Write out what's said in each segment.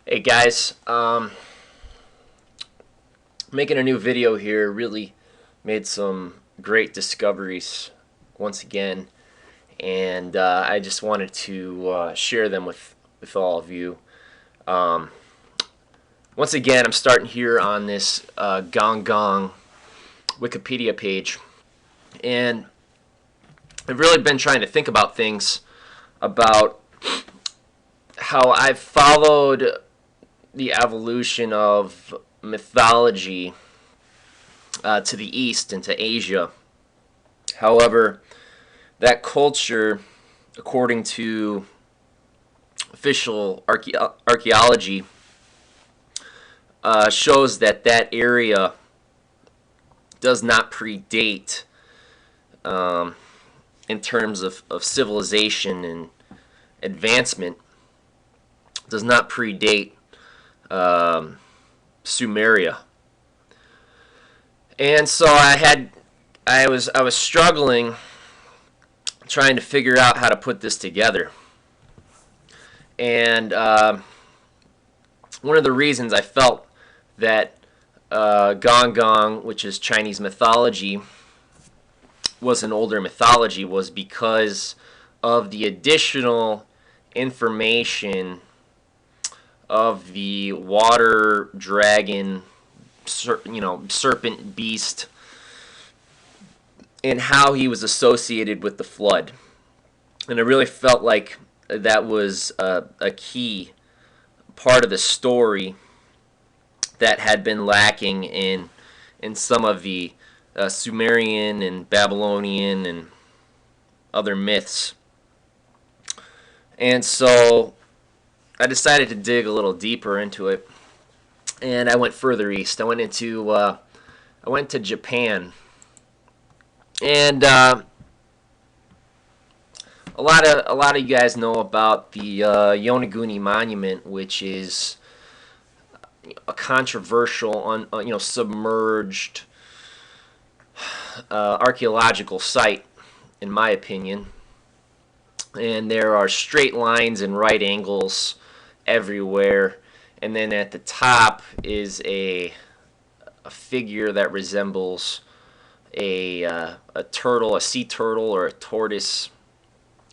Hey guys, making a new video here. Really made some great discoveries once again, and I just wanted to share them with all of you. Um, Once again, I'm starting here on this Gong Gong Wikipedia page, and I've really been trying to think about things about how I've followed the evolution of mythology to the east into Asia. However, that culture, according to official archaeology, shows that that area does not predate in terms of civilization and advancement, does not predate Sumeria. And so I was struggling trying to figure out how to put this together. And one of the reasons I felt that Gong Gong, which is Chinese mythology, was an older mythology was because of the additional information of the water dragon, serpent beast, and how he was associated with the flood. And I really felt like that was a key part of the story that had been lacking in some of the Sumerian and Babylonian and other myths. And so I decided to dig a little deeper into it, and I went further east. I went to Japan, and a lot of you guys know about the Yonaguni Monument, which is a controversial, submerged archaeological site, in my opinion. And there are straight lines and right angles everywhere. And then at the top is a figure that resembles a turtle, a sea turtle, or a tortoise,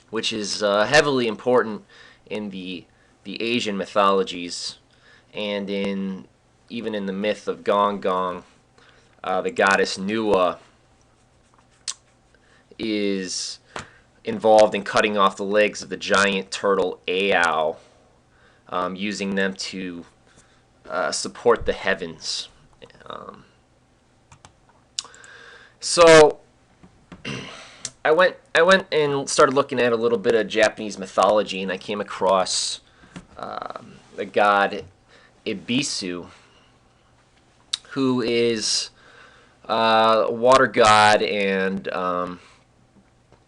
which is heavily important in the Asian mythologies, and even in the myth of Gong Gong, the goddess Nua is involved in cutting off the legs of the giant turtle Ao, using them to support the heavens. So I went and started looking at a little bit of Japanese mythology, and I came across the god Ibisu, who is a water god and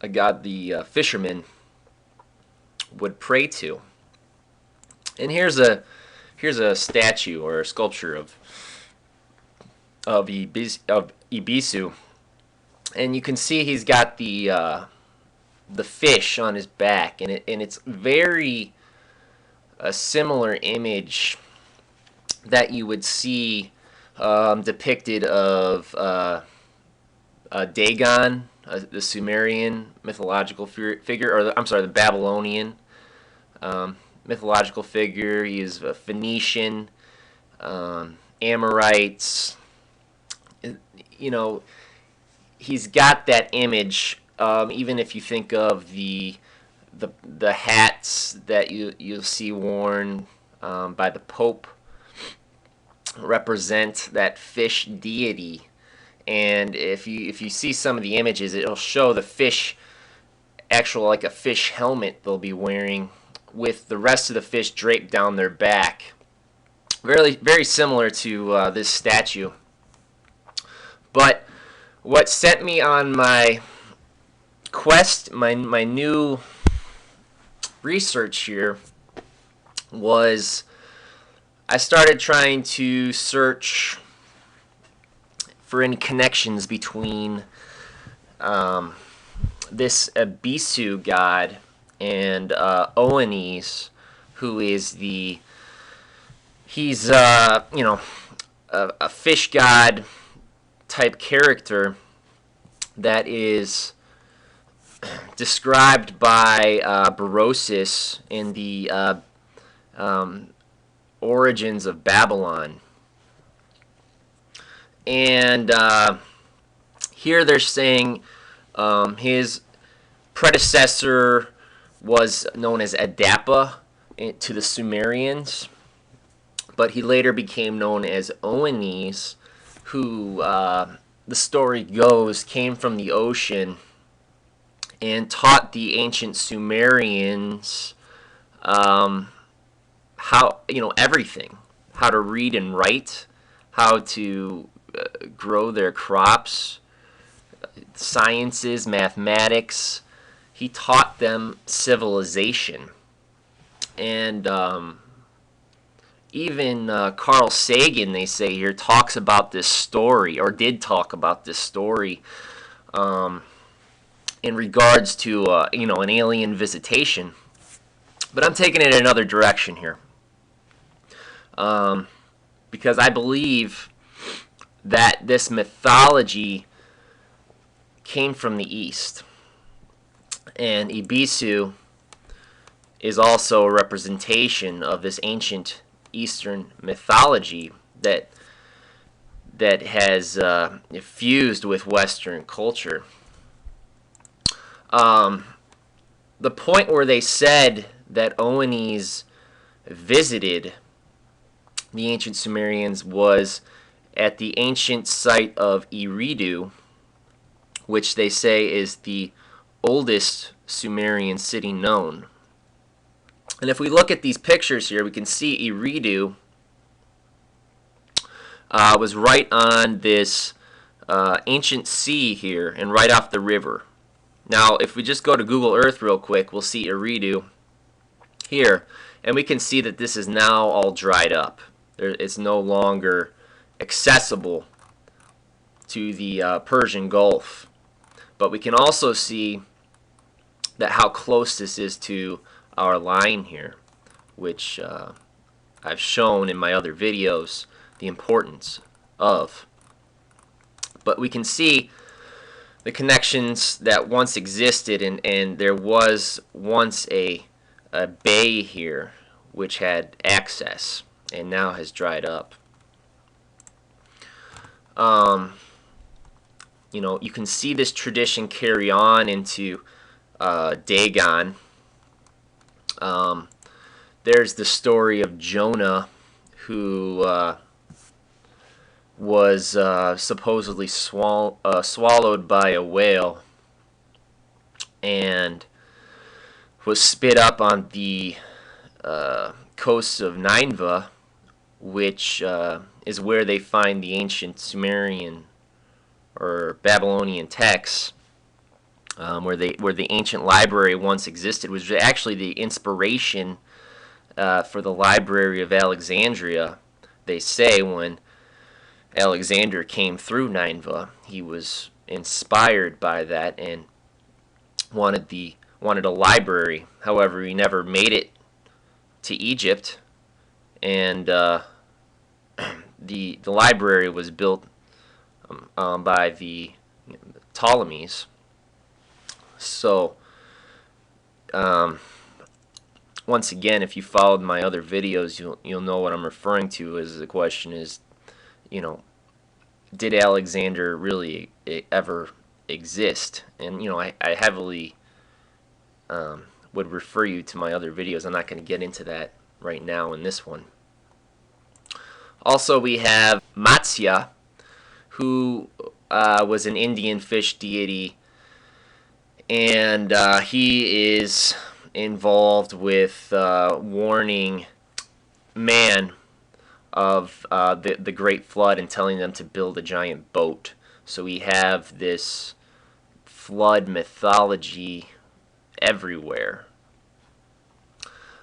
a god the fishermen would pray to. And here's a statue or a sculpture of Ibisu, and you can see he's got the fish on his back, and it's very a similar image that you would see depicted of Dagon, the Sumerian mythological figure, or I'm sorry, the Babylonian mythological figure. He is a Phoenician, Amorites. You know, he's got that image. Even if you think of the hats that you'll see worn by the Pope, represent that fish deity. And if you see some of the images, it'll show the fish, actual like a fish helmet they'll be wearing, with the rest of the fish draped down their back. Very similar to this statue. But what sent me on my quest, my new research here, was I started trying to search for any connections between this Ibisu god and Oannes, who is the He's a fish god type character that is described by Berosus in the um, Origins of Babylon. And here they're saying his predecessor was known as Adapa to the Sumerians, but he later became known as Oannes, who, the story goes, came from the ocean and taught the ancient Sumerians how, everything, how to read and write, how to grow their crops, sciences, mathematics. He taught them civilization. And even Carl Sagan, they say here, talks about this story, or did talk about this story, in regards to an alien visitation. But I'm taking it in another direction here, because I believe that this mythology came from the East, and Ibisu is also a representation of this ancient Eastern mythology that has fused with Western culture. The point where they said that Oannes visited the ancient Sumerians was at the ancient site of Eridu, which they say is the oldest Sumerian city known. And if we look at these pictures here, we can see Eridu was right on this ancient sea here and right off the river. Now, if we just go to Google Earth real quick, we'll see Eridu here, and we can see that this is now all dried up. It's no longer accessible to the Persian Gulf. But we can also see that how close this is to our line here, which I've shown in my other videos the importance of. But we can see the connections that once existed, and there was once a bay here which had access and now has dried up. You can see this tradition carry on into Dagon. There's the story of Jonah, who was supposedly swallowed by a whale and was spit up on the coasts of Nineveh, which is where they find the ancient Sumerian or Babylonian texts, where the ancient library once existed, which was actually the inspiration for the Library of Alexandria. They say when Alexander came through Nineveh, he was inspired by that and wanted a library. However, he never made it to Egypt, and the library was built by the Ptolemies. So, once again, if you followed my other videos, you'll know what I'm referring to. As the question is, did Alexander really ever exist? And I heavily would refer you to my other videos. I'm not going to get into that right now in this one. Also, we have Matsya, who was an Indian fish deity, and he is involved with warning man of the Great Flood and telling them to build a giant boat. So we have this flood mythology everywhere.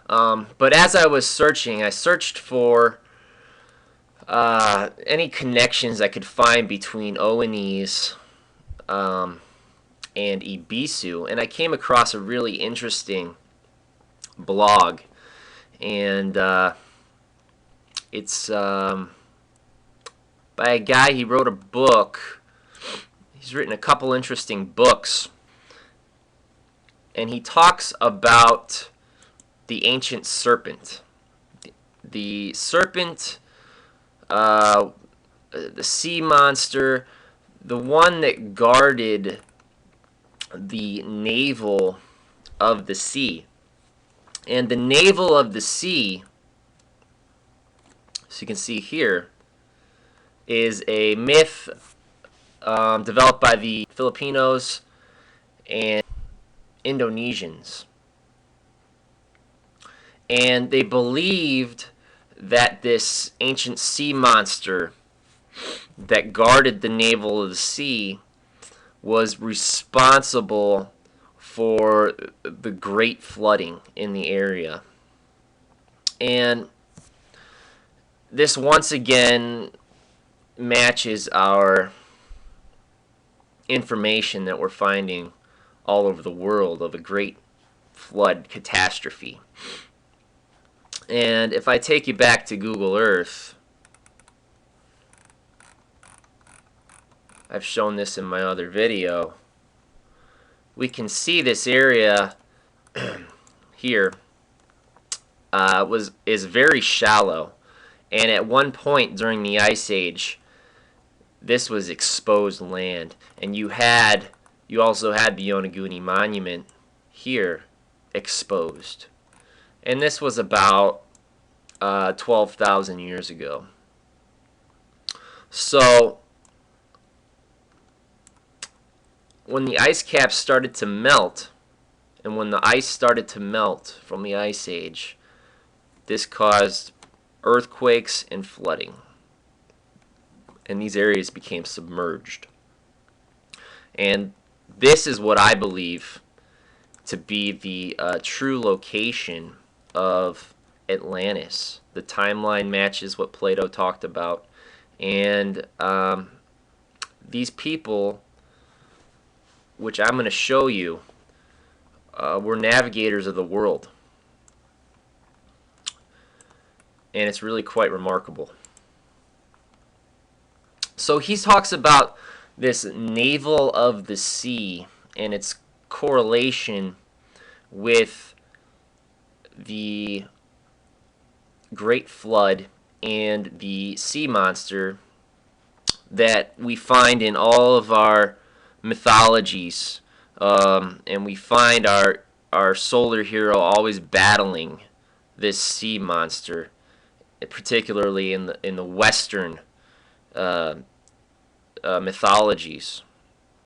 But as I was searching, I searched for any connections I could find between Oannes and Ibisu, and I came across a really interesting blog, and It's by a guy. He wrote a book. He's written a couple interesting books, and he talks about the ancient serpent. The serpent, the sea monster, the one that guarded the navel of the sea. And the navel of the sea, so you can see here, is a myth developed by the Filipinos and Indonesians. And they believed that this ancient sea monster that guarded the navel of the sea was responsible for the great flooding in the area. And this once again matches our information that we're finding all over the world of a great flood catastrophe. And if I take you back to Google Earth, I've shown this in my other video, we can see this area here is very shallow, and at one point during the Ice Age, this was exposed land, and you also had the Yonaguni Monument here exposed, and this was about 12,000 years ago. So when the ice caps started to melt, and when the ice started to melt from the Ice Age, this caused earthquakes and flooding, and these areas became submerged. And this is what I believe to be the true location of Atlantis. The timeline matches what Plato talked about, and these people, which I'm going to show you, were navigators of the world, and it's really quite remarkable. So he talks about this navel of the sea and its correlation with the Great Flood and the sea monster that we find in all of our mythologies, and we find our solar hero always battling this sea monster, particularly in the Western mythologies.